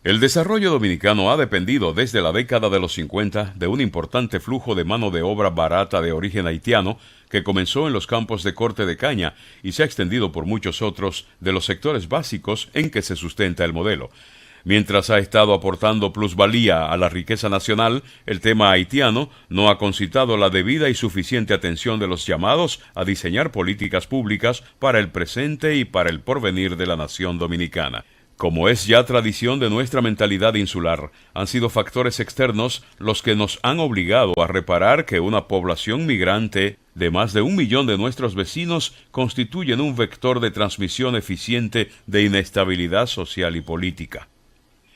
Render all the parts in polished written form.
El desarrollo dominicano ha dependido desde la década de los 50 de un importante flujo de mano de obra barata de origen haitiano que comenzó en los campos de corte de caña y se ha extendido por muchos otros de los sectores básicos en que se sustenta el modelo. Mientras ha estado aportando plusvalía a la riqueza nacional, el tema haitiano no ha concitado la debida y suficiente atención de los llamados a diseñar políticas públicas para el presente y para el porvenir de la nación dominicana. Como es ya tradición de nuestra mentalidad insular, han sido factores externos los que nos han obligado a reparar que una población migrante de más de 1 millón de nuestros vecinos constituyen un vector de transmisión eficiente de inestabilidad social y política.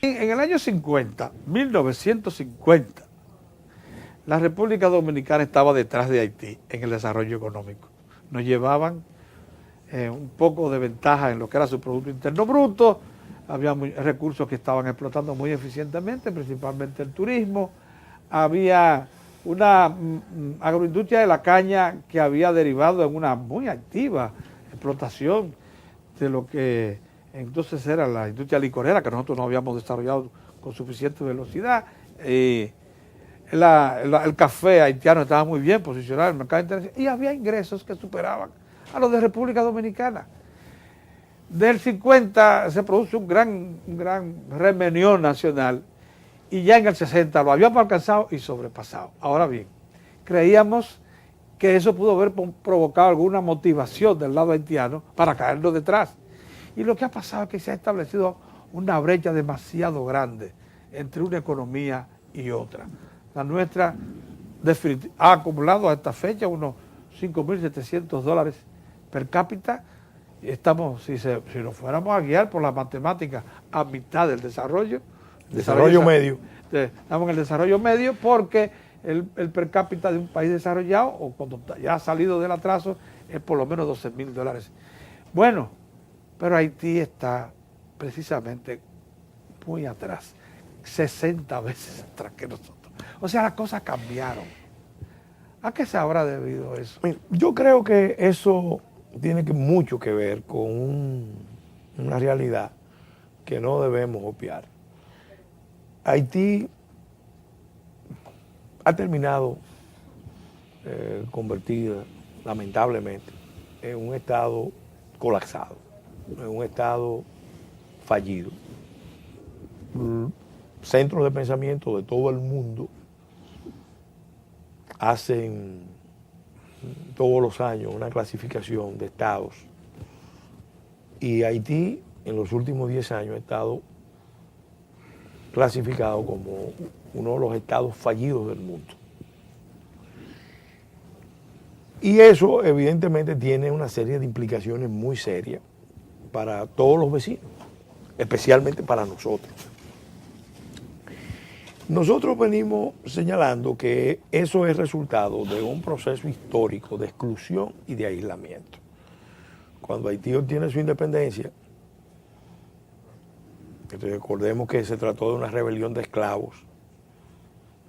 En el año 50, 1950, la República Dominicana estaba detrás de Haití en el desarrollo económico. Nos llevaban un poco de ventaja en lo que era su Producto Interno Bruto. Había recursos que estaban explotando muy eficientemente, principalmente el turismo. Había una agroindustria de la caña que había derivado en una muy activa explotación de lo que entonces era la industria licorera, que nosotros no habíamos desarrollado con suficiente velocidad. El café haitiano estaba muy bien posicionado en el mercado internacional y había ingresos que superaban a los de República Dominicana. Del 50 se produce un gran remenión nacional y ya en el 60 lo habíamos alcanzado y sobrepasado. Ahora bien, creíamos que eso pudo haber provocado alguna motivación del lado haitiano para caernos detrás. Y lo que ha pasado es que se ha establecido una brecha demasiado grande entre una economía y otra. La nuestra ha acumulado a esta fecha unos $5.700 per cápita. Estamos, si nos fuéramos a guiar por la matemática, a mitad del desarrollo. Desarrollo medio. Estamos en el desarrollo medio porque el per cápita de un país desarrollado, o cuando ya ha salido del atraso, es por lo menos $12.000. Bueno, pero Haití está precisamente muy atrás, 60 veces atrás que nosotros. O sea, las cosas cambiaron. ¿A qué se habrá debido eso? Yo creo que eso tiene mucho que ver con una realidad que no debemos obviar. Haití ha terminado convertida, lamentablemente, en un estado colapsado, en un estado fallido. Centros de pensamiento de todo el mundo hacen todos los años una clasificación de estados y Haití en los últimos 10 años ha estado clasificado como uno de los estados fallidos del mundo. Y eso evidentemente tiene una serie de implicaciones muy serias para todos los vecinos, especialmente para nosotros. Nosotros venimos señalando que eso es resultado de un proceso histórico de exclusión y de aislamiento. Cuando Haití obtiene su independencia, recordemos que se trató de una rebelión de esclavos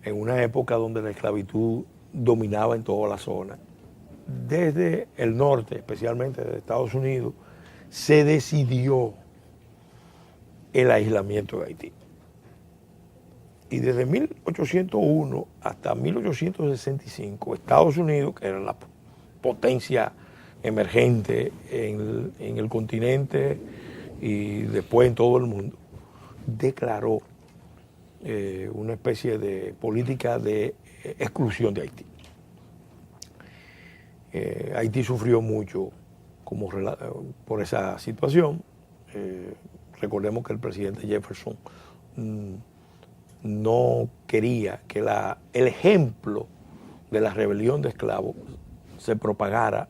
en una época donde la esclavitud dominaba en toda la zona. Desde el norte, especialmente desde Estados Unidos, se decidió el aislamiento de Haití. Y desde 1801 hasta 1865, Estados Unidos, que era la potencia emergente en el continente y después en todo el mundo, declaró una especie de política de exclusión de Haití. Haití sufrió mucho por esa situación. Recordemos que el presidente Jefferson no quería que el ejemplo de la rebelión de esclavos se propagara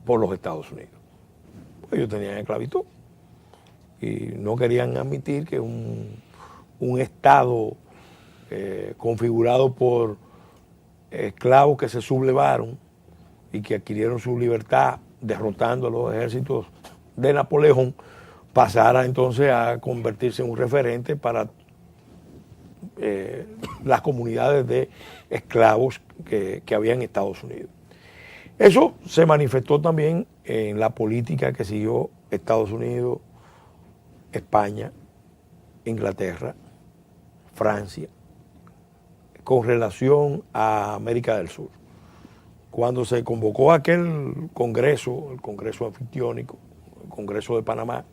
por los Estados Unidos. Pues ellos tenían esclavitud y no querían admitir que un Estado configurado por esclavos que se sublevaron y que adquirieron su libertad derrotando a los ejércitos de Napoleón pasara entonces a convertirse en un referente para las comunidades de esclavos que había en Estados Unidos. Eso se manifestó también en la política que siguió Estados Unidos, España, Inglaterra, Francia, con relación a América del Sur. Cuando se convocó aquel congreso, el Congreso Anfictiónico, el Congreso de Panamá,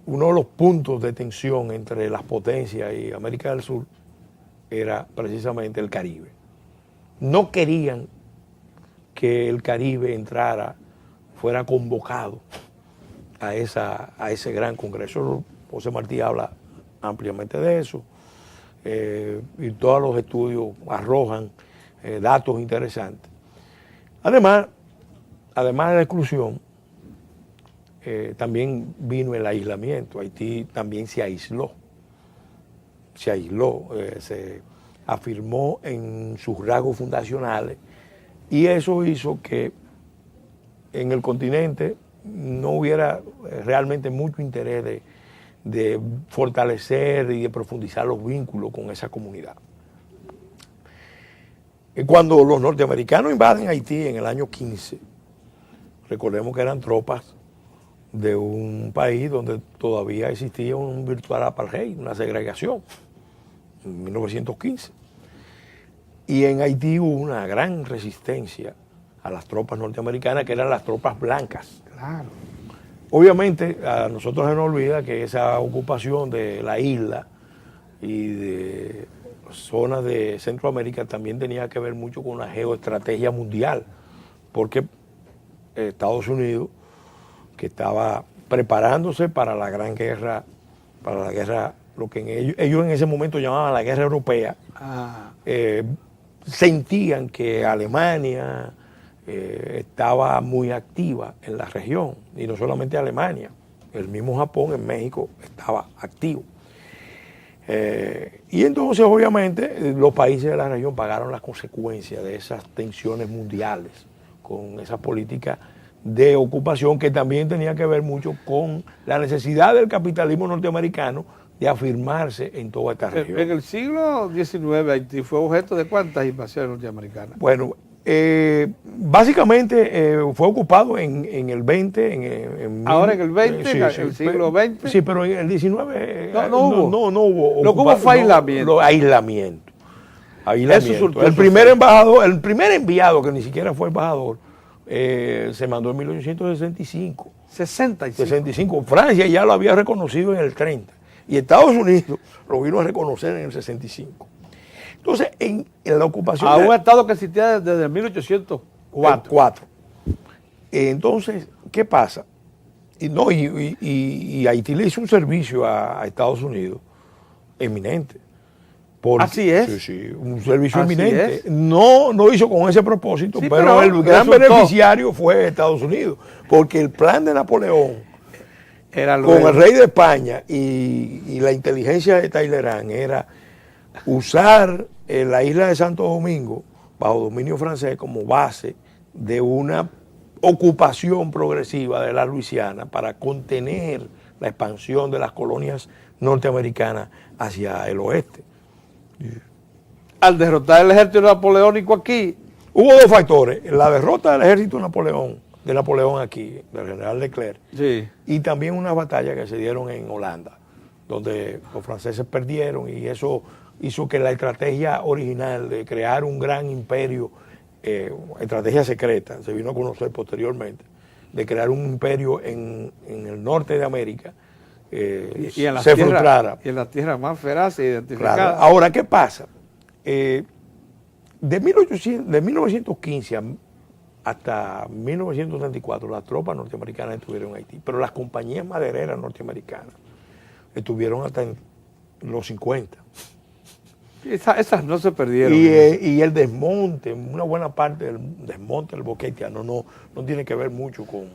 uno de los puntos de tensión entre las potencias y América del Sur era precisamente el Caribe. No querían que el Caribe fuera convocado a ese gran congreso. José Martí habla ampliamente de eso, y todos los estudios arrojan datos interesantes. Además de la exclusión, también vino el aislamiento. Haití también se aisló, se afirmó en sus rasgos fundacionales, y eso hizo que en el continente no hubiera realmente mucho interés de fortalecer y de profundizar los vínculos con esa comunidad. Cuando los norteamericanos invaden Haití en el año 15, recordemos que eran tropas de un país donde todavía existía un virtual apartheid, una segregación, en 1915. Y en Haití hubo una gran resistencia a las tropas norteamericanas, que eran las tropas blancas. Claro. Obviamente a nosotros se nos olvida que esa ocupación de la isla y de zonas de Centroamérica también tenía que ver mucho con la geoestrategia mundial, porque Estados Unidos, que estaba preparándose para la gran guerra, lo que ellos en ese momento llamaban la guerra europea, sentían que Alemania estaba muy activa en la región, y no solamente Alemania, el mismo Japón en México estaba activo. Y entonces obviamente los países de la región pagaron las consecuencias de esas tensiones mundiales, con esa política de ocupación que también tenía que ver mucho con la necesidad del capitalismo norteamericano de afirmarse en toda esta región. En el siglo XIX Haití fue objeto de ¿cuántas invasiones norteamericanas? Bueno, básicamente fue ocupado en el 20. Ahora en el 20, sí, el siglo XX. Sí, pero en el 19 no hubo. No hubo. Lo que hubo fue aislamiento. Aislamiento. Eso El primer embajador, el primer enviado, que ni siquiera fue embajador, se mandó en 1865. 65. Francia ya lo había reconocido en el 30. Y Estados Unidos lo vino a reconocer en el 65. Entonces, en la ocupación... A un estado que existía desde 1804. Entonces, ¿qué pasa? Y Haití le hizo un servicio a Estados Unidos eminente. Así es. Sí, sí, un servicio Así eminente. es. No hizo con ese propósito, Sí, pero el gran beneficiario fue Estados Unidos, porque el plan de Napoleón con el rey de España y la inteligencia de Talleyrand era usar la isla de Santo Domingo bajo dominio francés como base de una ocupación progresiva de la Luisiana para contener la expansión de las colonias norteamericanas hacia el oeste. Al derrotar el ejército napoleónico aquí, hubo dos factores: la derrota del ejército de Napoleón aquí, del general Leclerc, sí, y también una batalla que se dieron en Holanda, donde los franceses perdieron, y eso hizo que la estrategia original de crear un gran imperio, estrategia secreta, se vino a conocer posteriormente, de crear un imperio en el norte de América, y en se frustrara. Y en las tierras más feraces identificadas. Claro. Ahora, ¿qué pasa? De 1915 hasta 1934 las tropas norteamericanas estuvieron en Haití, pero las compañías madereras norteamericanas estuvieron hasta en los 50. Esas no se perdieron. Y el desmonte, una buena parte del desmonte del boquete haitiano no tiene que ver mucho con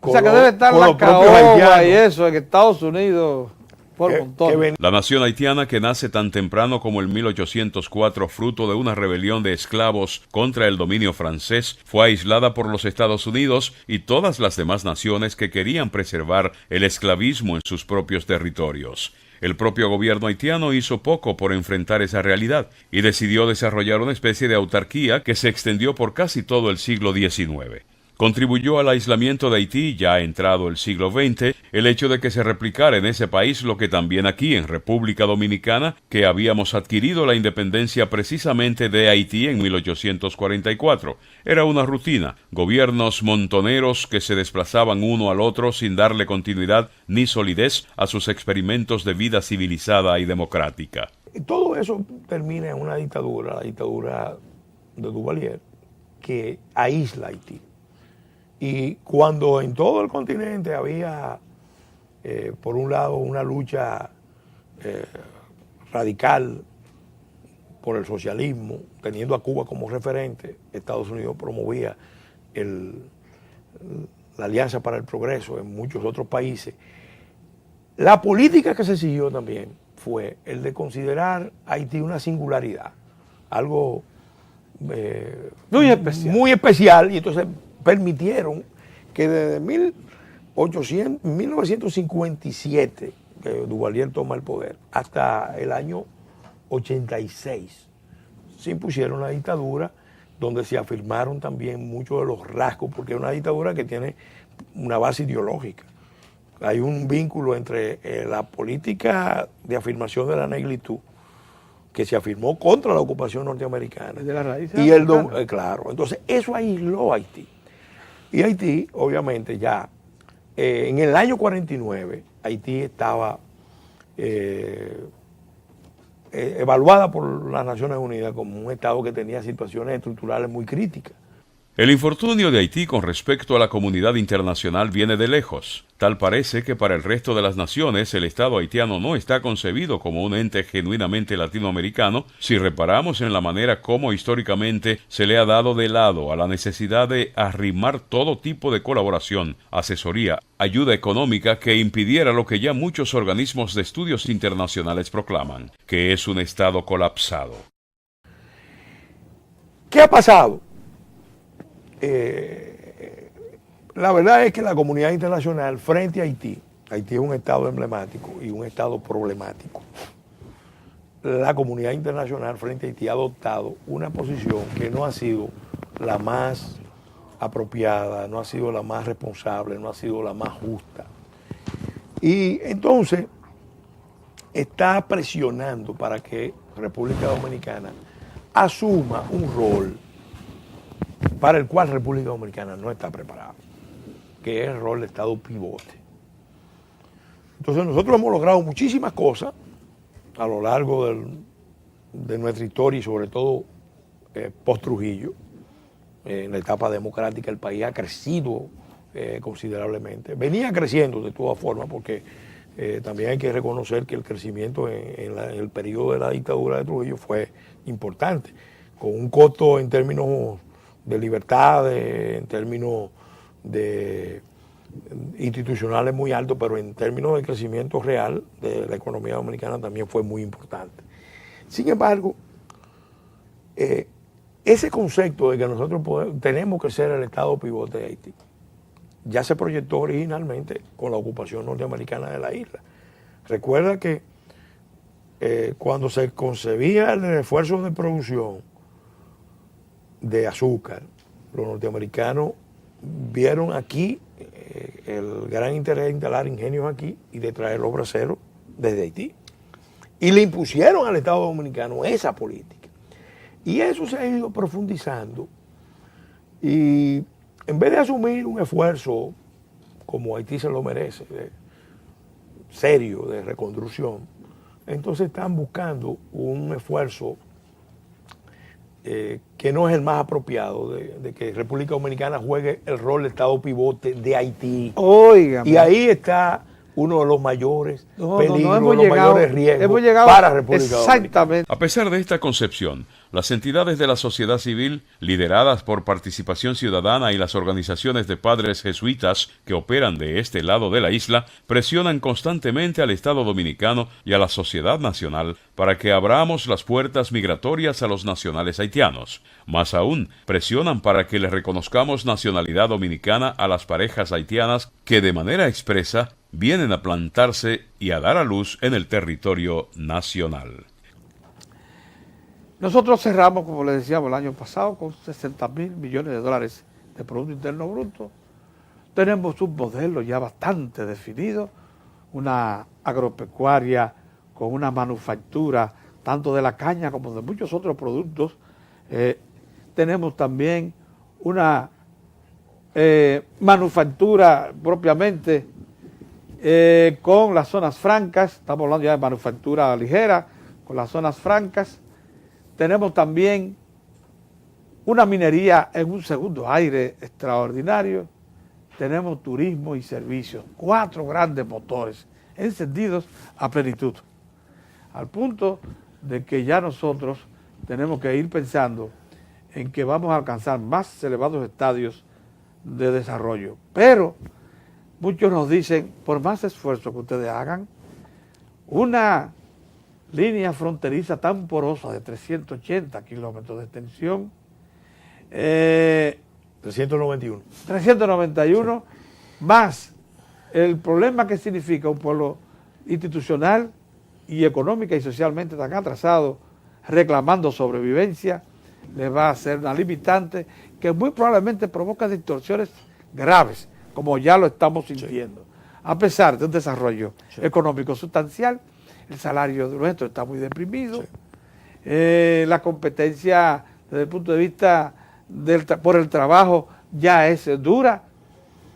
o sea, que debe estar la caoba y eso en Estados Unidos por montón. La nación haitiana, que nace tan temprano como el 1804, fruto de una rebelión de esclavos contra el dominio francés, fue aislada por los Estados Unidos y todas las demás naciones que querían preservar el esclavismo en sus propios territorios. El propio gobierno haitiano hizo poco por enfrentar esa realidad y decidió desarrollar una especie de autarquía que se extendió por casi todo el siglo XIX. Contribuyó al aislamiento de Haití, ya entrado el siglo XX, el hecho de que se replicara en ese país lo que también aquí en República Dominicana, que habíamos adquirido la independencia precisamente de Haití en 1844. Era una rutina, gobiernos montoneros que se desplazaban uno al otro sin darle continuidad ni solidez a sus experimentos de vida civilizada y democrática. Y todo eso termina en una dictadura, la dictadura de Duvalier, que aísla a Haití. Y cuando en todo el continente había, por un lado, una lucha radical por el socialismo, teniendo a Cuba como referente, Estados Unidos promovía la Alianza para el Progreso en muchos otros países. La política que se siguió también fue el de considerar a Haití una singularidad, algo muy especial, y entonces permitieron que desde 1957, que Duvalier toma el poder, hasta el año 86, se impusieron la dictadura, donde se afirmaron también muchos de los rasgos, porque es una dictadura que tiene una base ideológica. Hay un vínculo entre la política de afirmación de la negritud, que se afirmó contra la ocupación norteamericana, de la raíz y claro, entonces eso aisló a Haití. Y Haití, obviamente, ya en el año 49, Haití estaba evaluada por las Naciones Unidas como un estado que tenía situaciones estructurales muy críticas. El infortunio de Haití con respecto a la comunidad internacional viene de lejos. Tal parece que para el resto de las naciones el Estado haitiano no está concebido como un ente genuinamente latinoamericano si reparamos en la manera como históricamente se le ha dado de lado a la necesidad de arrimar todo tipo de colaboración, asesoría, ayuda económica que impidiera lo que ya muchos organismos de estudios internacionales proclaman, que es un Estado colapsado. ¿Qué ha pasado? La verdad es que la comunidad internacional frente a Haití es un estado emblemático y un estado problemático. La comunidad internacional frente a Haití ha adoptado una posición que no ha sido la más apropiada, no ha sido la más responsable, no ha sido la más justa. Y entonces está presionando para que República Dominicana asuma un rol para el cual República Dominicana no está preparada, que es el rol de Estado pivote. Entonces nosotros hemos logrado muchísimas cosas a lo largo de nuestra historia y sobre todo post-Trujillo. En la etapa democrática el país ha crecido considerablemente. Venía creciendo de todas formas porque también hay que reconocer que el crecimiento en el periodo de la dictadura de Trujillo fue importante, con un costo en términos de libertad, en términos institucionales muy alto, pero en términos de crecimiento real de la economía dominicana también fue muy importante. Sin embargo, ese concepto de que nosotros tenemos que ser el Estado pivote de Haití ya se proyectó originalmente con la ocupación norteamericana de la isla. Recuerda que cuando se concebía el esfuerzo de producción de azúcar, los norteamericanos vieron aquí el gran interés de instalar ingenios aquí y de traer los braceros desde Haití. Y le impusieron al Estado Dominicano esa política. Y eso se ha ido profundizando. Y en vez de asumir un esfuerzo, como Haití se lo merece, serio, de reconstrucción, entonces están buscando un esfuerzo que no es el más apropiado, de que República Dominicana juegue el rol de Estado pivote de Haití. Óigame. Y ahí está uno de los mayores peligros, mayores riesgos para República Dominicana. A pesar de esta concepción, las entidades de la sociedad civil, lideradas por Participación Ciudadana y las organizaciones de padres jesuitas que operan de este lado de la isla, presionan constantemente al Estado dominicano y a la sociedad nacional para que abramos las puertas migratorias a los nacionales haitianos. Más aún, presionan para que le reconozcamos nacionalidad dominicana a las parejas haitianas que de manera expresa vienen a plantarse y a dar a luz en el territorio nacional. Nosotros cerramos, como les decíamos, el año pasado con $60.000 millones de Producto Interno Bruto. Tenemos un modelo ya bastante definido, una agropecuaria con una manufactura tanto de la caña como de muchos otros productos. Tenemos también una manufactura propiamente con las zonas francas, estamos hablando ya de manufactura ligera, con las zonas francas. Tenemos también una minería en un segundo aire extraordinario. Tenemos turismo y servicios, 4 grandes motores encendidos a plenitud, al punto de que ya nosotros tenemos que ir pensando en que vamos a alcanzar más elevados estadios de desarrollo. Pero muchos nos dicen, por más esfuerzo que ustedes hagan, una línea fronteriza tan porosa de 380 kilómetros de extensión, 391, más el problema que significa un pueblo institucional y económica y socialmente tan atrasado, reclamando sobrevivencia, le va a ser una limitante que muy probablemente provoca distorsiones graves, como ya lo estamos sintiendo. A pesar de un desarrollo económico sustancial, el salario nuestro está muy deprimido, la competencia desde el punto de vista por el trabajo ya es dura.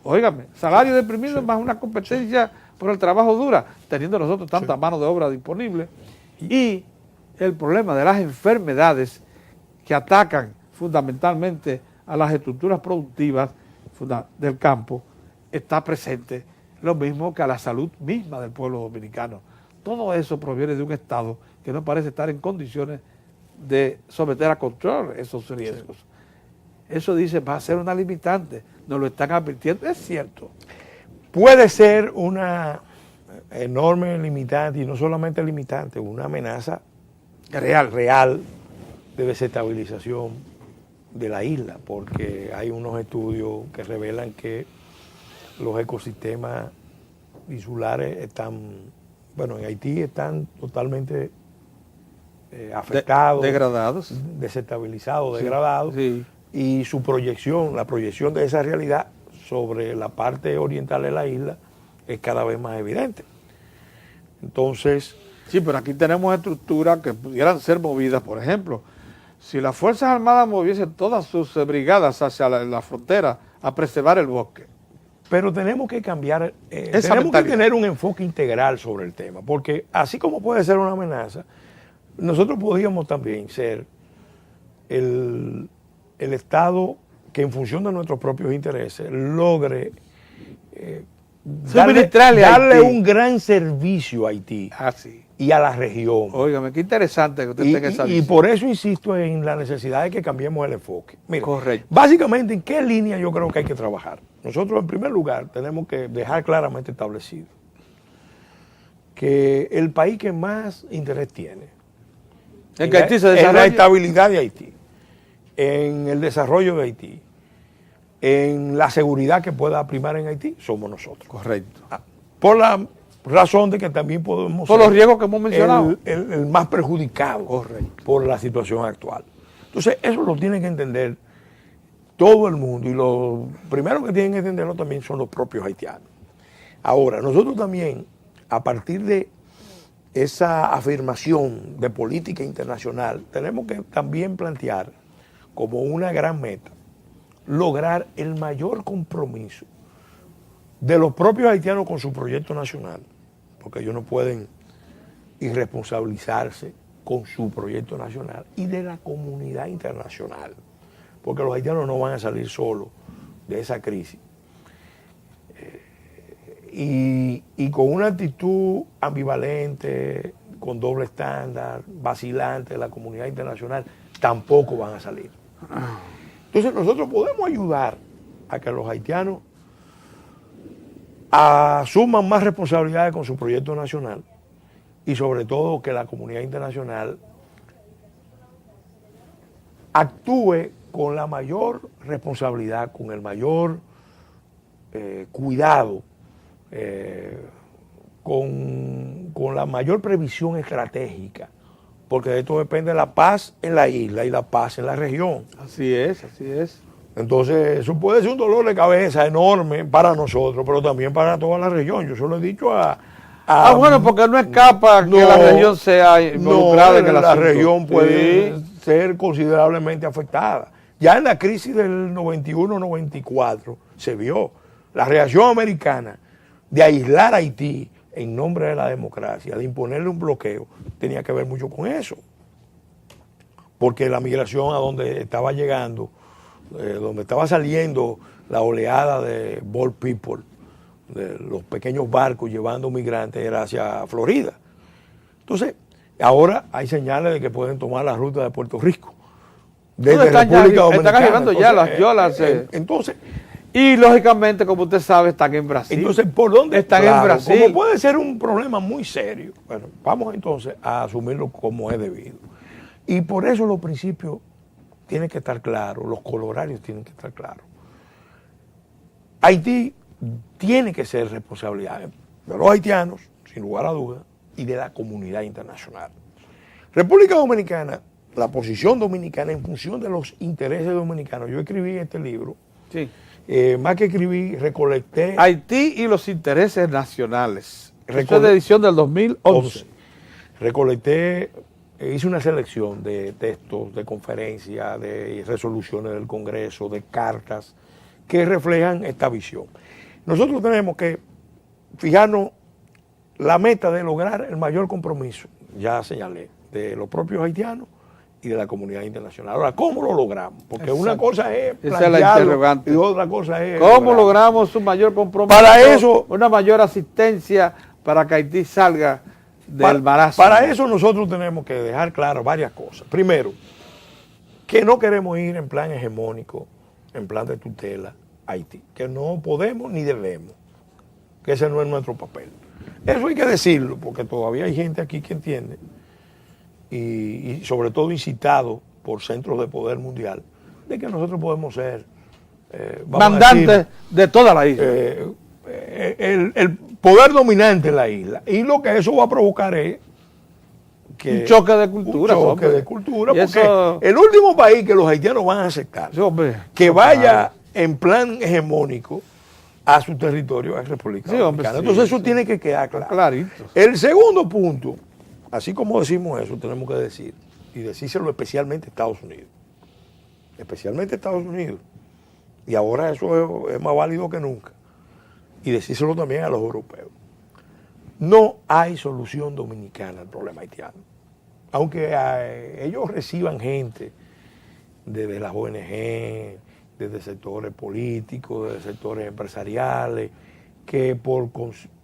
Óigame, salario deprimido más una competencia por el trabajo dura, teniendo nosotros tanta mano de obra disponible, y el problema de las enfermedades que atacan fundamentalmente a las estructuras productivas del campo está presente, lo mismo que a la salud misma del pueblo dominicano. Todo eso proviene de un Estado que no parece estar en condiciones de someter a control esos riesgos. Eso dice, va a ser una limitante, nos lo están advirtiendo, es cierto. Puede ser una enorme limitante, y no solamente limitante, una amenaza real de desestabilización de la isla, porque hay unos estudios que revelan que los ecosistemas insulares están, bueno, en Haití están totalmente afectados, degradados, desestabilizados, degradados, sí. Y su proyección, la proyección de esa realidad sobre la parte oriental de la isla es cada vez más evidente. Entonces... Sí, pero aquí tenemos estructuras que pudieran ser movidas, por ejemplo, si las Fuerzas Armadas moviesen todas sus brigadas hacia la frontera a preservar el bosque. Pero tenemos que cambiar, tenemos que tener un enfoque integral sobre el tema, porque así como puede ser una amenaza, nosotros podríamos también ser el Estado que en función de nuestros propios intereses logre darle un gran servicio a Haití y a la región. Óigame, qué interesante que usted tenga esa visión. Y por eso insisto en la necesidad de que cambiemos el enfoque. Mira, correcto. Básicamente, ¿en qué línea yo creo que hay que trabajar? Nosotros, en primer lugar, tenemos que dejar claramente establecido que el país que más interés tiene en que Haití se desarrolle, en la estabilidad de Haití, en el desarrollo de Haití, en la seguridad que pueda primar en Haití, somos nosotros. Correcto. Por la razón de que también podemos por los riesgos que hemos mencionado, el más perjudicado. Correcto. Por la situación actual. Entonces, eso lo tiene que entender todo el mundo, y lo primero que tienen que entenderlo también son los propios haitianos. Ahora, nosotros también, a partir de esa afirmación de política internacional, tenemos que también plantear como una gran meta lograr el mayor compromiso de los propios haitianos con su proyecto nacional, porque ellos no pueden irresponsabilizarse con su proyecto nacional, y de la comunidad internacional, porque los haitianos no van a salir solos de esa crisis. Y con una actitud ambivalente, con doble estándar, vacilante de la comunidad internacional, tampoco van a salir. Entonces nosotros podemos ayudar a que los haitianos asuman más responsabilidades con su proyecto nacional, y sobre todo que la comunidad internacional actúe con la mayor responsabilidad, con el mayor cuidado, con la mayor previsión estratégica, porque de esto depende la paz en la isla y la paz en la región. Así es, así es. Entonces, eso puede ser un dolor de cabeza enorme para nosotros, pero también para toda la región. Yo se lo he dicho bueno, porque no escapa que la región sea involucrada en el la asunto. región puede ser considerablemente afectada. Ya en la crisis del 91-94 se vio la reacción americana de aislar a Haití en nombre de la democracia, de imponerle un bloqueo, tenía que ver mucho con eso. Porque la migración a donde estaba llegando, donde estaba saliendo la oleada de boat people, de los pequeños barcos llevando migrantes, era hacia Florida. Entonces, ahora hay señales de que pueden tomar la ruta de Puerto Rico, desde República Dominicana. Están arribando ya las yolas. Entonces, y lógicamente, como usted sabe, están en Brasil. Entonces, ¿por dónde? Están en Brasil. Como puede ser un problema muy serio. Bueno, vamos entonces a asumirlo como es debido. Y por eso los principios tienen que estar claros, los colorarios tienen que estar claros. Haití tiene que ser responsabilidad de los haitianos, sin lugar a dudas, y de la comunidad internacional. República Dominicana, la posición dominicana en función de los intereses dominicanos. Yo escribí este libro. Sí. Más que escribí, recolecté... Haití y los intereses nacionales. Esto es de edición del 2011. Recolecté, hice una selección de textos, de conferencias, de resoluciones del Congreso, de cartas que reflejan esta visión. Nosotros tenemos que fijarnos la meta de lograr el mayor compromiso, ya señalé, de los propios haitianos y de la comunidad internacional. Ahora, ¿cómo lo logramos? Porque Exacto. una cosa es esa es la interrogante. y otra cosa es... ¿Cómo logramos un mayor compromiso? Para eso... Una mayor asistencia para que Haití salga del marasmo. Para eso nosotros tenemos que dejar claro varias cosas. Primero, que no queremos ir en plan hegemónico, en plan de tutela a Haití. Que no podemos ni debemos. Que ese no es nuestro papel. Eso hay que decirlo, porque todavía hay gente aquí que entiende, y sobre todo incitado por centros de poder mundial, de que nosotros podemos ser mandantes de toda la isla. El poder dominante en la isla. Y lo que eso va a provocar es que un choque de cultura. Un choque de cultura, porque eso... el último país que los haitianos van a aceptar que vaya en plan hegemónico a su territorio es República Dominicana. Entonces eso tiene que quedar claro. Clarito. El segundo punto, así como decimos eso, tenemos que decir, y decírselo especialmente a Estados Unidos. Especialmente a Estados Unidos. Y ahora eso es más válido que nunca. Y decírselo también a los europeos. No hay solución dominicana al problema haitiano. Aunque ellos reciban gente desde las ONG, desde sectores políticos, desde sectores empresariales, que por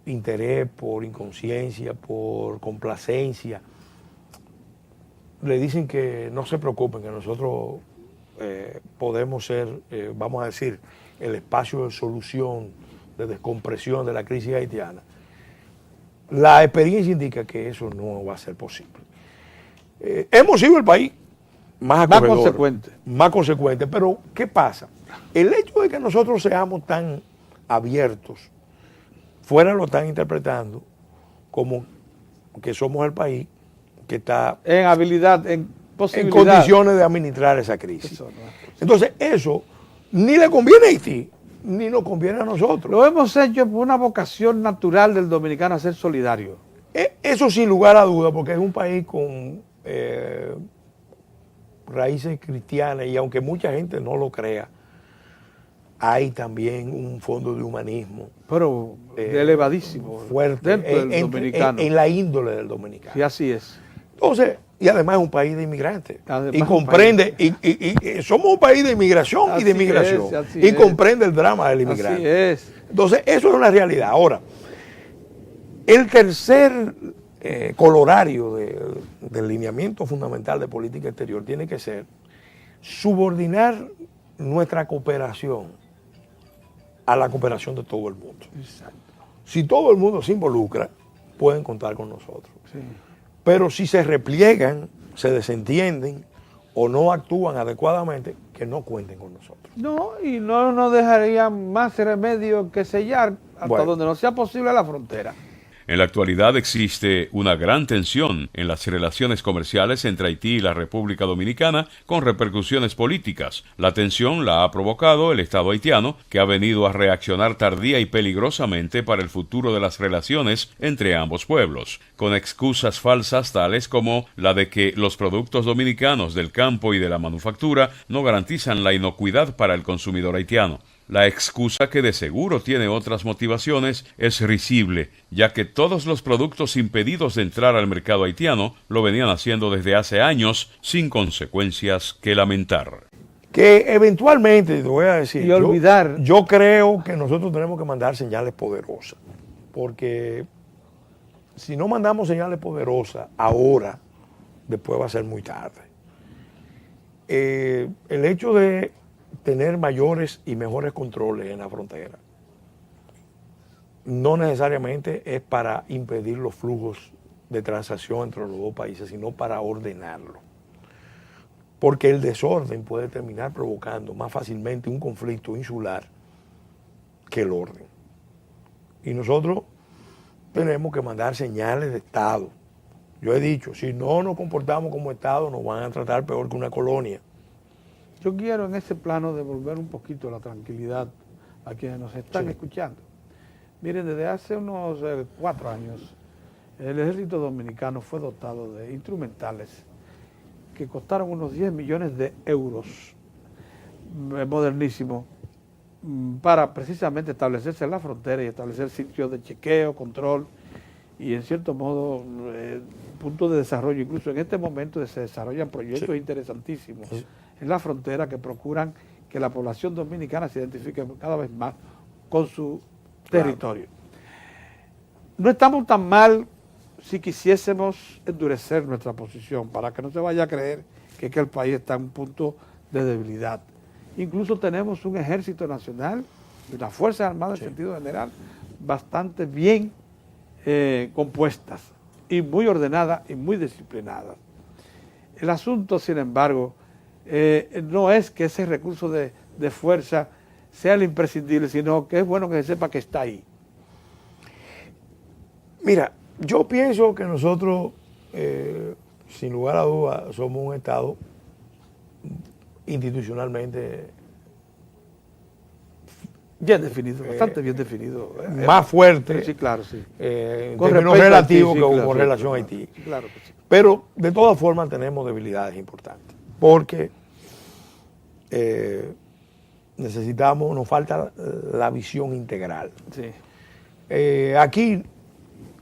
interés, por inconsciencia, por complacencia, le dicen que no se preocupen, que nosotros podemos ser, vamos a decir, el espacio de solución, de descompresión de la crisis haitiana. La experiencia indica que eso no va a ser posible. Hemos sido el país más consecuente, pero ¿qué pasa? El hecho de que nosotros seamos tan abiertos, fuera lo están interpretando como que somos el país que está en habilidad, en posibilidad, en condiciones de administrar esa crisis. Entonces eso ni le conviene a Haití, ni nos conviene a nosotros. Lo hemos hecho por una vocación natural del dominicano a ser solidario. Eso sin lugar a duda, porque es un país con raíces cristianas, y aunque mucha gente no lo crea, hay también un fondo de humanismo. Pero elevadísimo. Fuerte. Dentro del dominicano. En la índole del dominicano. Sí, así es. Entonces, y además es un país de inmigrantes. Además y comprende, y somos un país de inmigración y de migración. Y comprende el drama del inmigrante. Así es. Entonces, eso es una realidad. Ahora, el tercer colorario del lineamiento fundamental de política exterior tiene que ser subordinar nuestra cooperación a la cooperación de todo el mundo. Exacto. Si todo el mundo se involucra, pueden contar con nosotros. Sí. Pero si se repliegan, se desentienden o no actúan adecuadamente, que no cuenten con nosotros. No, y no dejaría más remedio que sellar hasta donde no sea posible la frontera. En la actualidad existe una gran tensión en las relaciones comerciales entre Haití y la República Dominicana, con repercusiones políticas. La tensión la ha provocado el Estado haitiano, que ha venido a reaccionar tardía y peligrosamente para el futuro de las relaciones entre ambos pueblos, con excusas falsas tales como la de que los productos dominicanos del campo y de la manufactura no garantizan la inocuidad para el consumidor haitiano. La excusa, que de seguro tiene otras motivaciones, es risible, ya que todos los productos impedidos de entrar al mercado haitiano lo venían haciendo desde hace años sin consecuencias que lamentar. Que eventualmente, te voy a decir, Y olvidar. Yo creo que nosotros tenemos que mandar señales poderosas, porque si no mandamos señales poderosas ahora, después va a ser muy tarde. El hecho de tener mayores y mejores controles en la frontera no necesariamente es para impedir los flujos de transacción entre los dos países, sino para ordenarlo. Porque el desorden puede terminar provocando más fácilmente un conflicto insular que el orden. Y nosotros tenemos que mandar señales de Estado. Yo he dicho, si no nos comportamos como Estado, nos van a tratar peor que una colonia. Yo quiero en ese plano devolver un poquito la tranquilidad a quienes nos están escuchando. Miren, desde hace unos 4 años, el ejército dominicano fue dotado de instrumentales que costaron unos 10 millones de euros, modernísimos, para precisamente establecerse en la frontera y establecer sitios de chequeo, control y en cierto modo puntos de desarrollo. Incluso en este momento se desarrollan proyectos interesantísimos en la frontera que procuran que la población dominicana se identifique cada vez más con su territorio. No estamos tan mal si quisiésemos endurecer nuestra posición para que no se vaya a creer que el país está en un punto de debilidad. Incluso tenemos un ejército nacional y unas fuerzas armadas en sentido general bastante bien compuestas y muy ordenadas y muy disciplinadas. El asunto, sin embargo, no es que ese recurso de fuerza sea el imprescindible, sino que es bueno que se sepa que está ahí. Mira, yo pienso que nosotros, sin lugar a dudas, somos un Estado institucionalmente bien definido, bastante bien definido. Más fuerte, sí, claro, sí. En términos relativos que con relación a Haití. Sí, claro que sí. Pero de todas formas tenemos debilidades importantes, porque nos falta la visión integral. Sí. Aquí,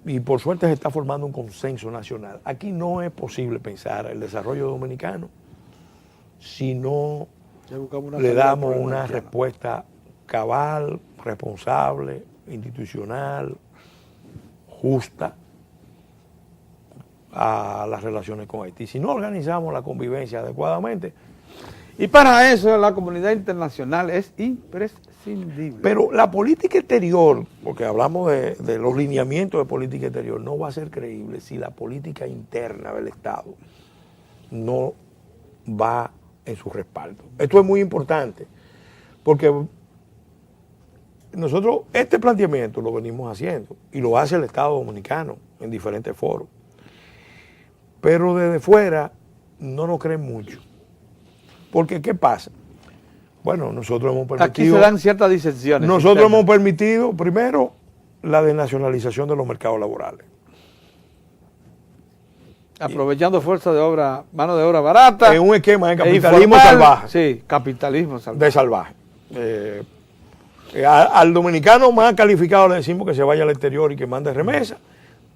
y por suerte se está formando un consenso nacional, aquí no es posible pensar el desarrollo dominicano si no le damos una respuesta cabal, responsable, institucional, justa a las relaciones con Haití. Si no organizamos la convivencia adecuadamente. Y para eso la comunidad internacional es imprescindible. Pero la política exterior, porque hablamos de los lineamientos de política exterior, no va a ser creíble si la política interna del Estado no va en su respaldo. Esto es muy importante, porque nosotros este planteamiento lo venimos haciendo y lo hace el Estado dominicano en diferentes foros. Pero desde fuera no nos creen mucho. Porque, ¿qué pasa? Bueno, nosotros hemos permitido... Aquí se dan ciertas disensiones. Nosotros hemos permitido, primero, la desnacionalización de los mercados laborales. Aprovechando fuerza de obra, mano de obra barata. En un esquema de capitalismo salvaje. Sí, capitalismo salvaje. De salvaje. Al dominicano más calificado le decimos que se vaya al exterior y que mande remesa.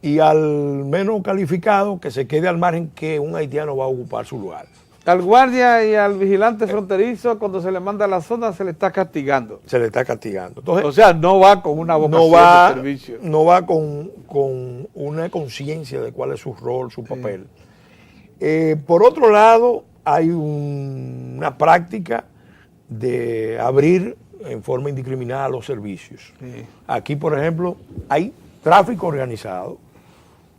Y al menos calificado que se quede al margen, que un haitiano va a ocupar su lugar. Al guardia y al vigilante fronterizo, cuando se le manda a la zona, se le está castigando. Se le está castigando. Entonces, o sea, no va con una vocación de servicio. No va con una conciencia de cuál es su rol, su papel. Por otro lado, hay una práctica de abrir en forma indiscriminada los servicios. Sí. Aquí, por ejemplo, hay tráfico organizado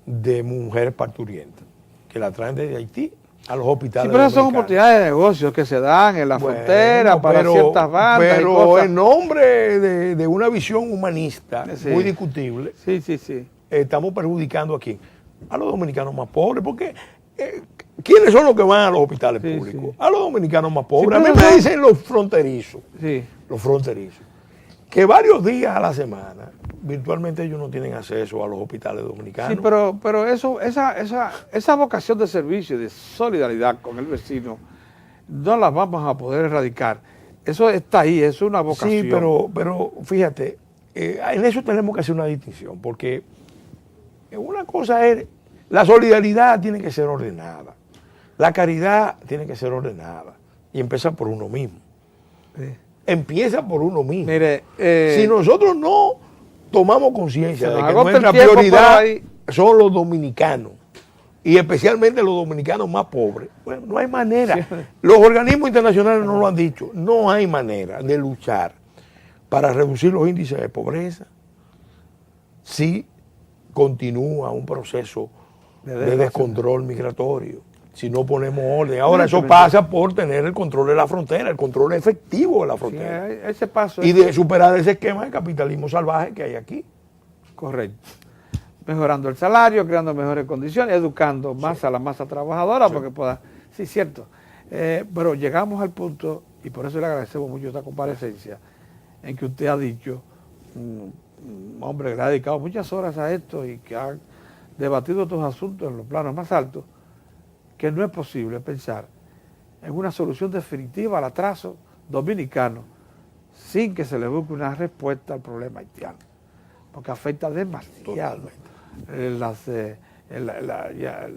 de mujeres parturientas que la traen desde Haití a los hospitales. Sí, pero esas son oportunidades de negocios que se dan en la frontera para ciertas bandas. Pero en nombre de una visión humanista muy discutible, sí. estamos perjudicando a quién? A los dominicanos más pobres, porque ¿quiénes son los que van a los hospitales públicos? Sí. A los dominicanos más pobres. Sí, a mí me dicen los fronterizos, que varios días a la semana, virtualmente ellos no tienen acceso a los hospitales dominicanos. Sí, pero esa vocación de servicio y de solidaridad con el vecino, no la vamos a poder erradicar. Eso está ahí, es una vocación. Sí, pero fíjate, en eso tenemos que hacer una distinción, porque una cosa es, la solidaridad tiene que ser ordenada, la caridad tiene que ser ordenada, y empieza por uno mismo. Sí. Empieza por uno mismo. Mire, si nosotros no tomamos conciencia de que nuestra el tiempo prioridad son los dominicanos, y especialmente los dominicanos más pobres, bueno, no hay manera. Sí. Los organismos internacionales nos lo han dicho, no hay manera de luchar para reducir los índices de pobreza si continúa un proceso de descontrol migratorio, si no ponemos orden. Ahora eso pasa por tener el control de la frontera, el control efectivo de la frontera. Sí, ese paso y de superar ese esquema de capitalismo salvaje que hay aquí. Correcto. Mejorando el salario, creando mejores condiciones, educando más a la masa trabajadora porque pueda... Sí, cierto. Pero llegamos al punto, y por eso le agradecemos mucho esta comparecencia, en que usted ha dicho, un hombre que le ha dedicado muchas horas a esto y que ha debatido estos asuntos en los planos más altos, que no es posible pensar en una solución definitiva al atraso dominicano sin que se le busque una respuesta al problema haitiano, porque afecta demasiado la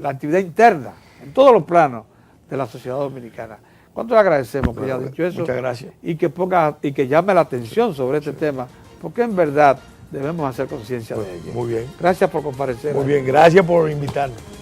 actividad interna en todos los planos de la sociedad dominicana. ¿Cuánto le agradecemos que haya dicho eso? Muchas gracias. Y que llame la atención sobre este tema, porque en verdad debemos hacer conciencia de ello. Muy bien. Gracias por comparecer. Muy bien, gracias por invitarnos.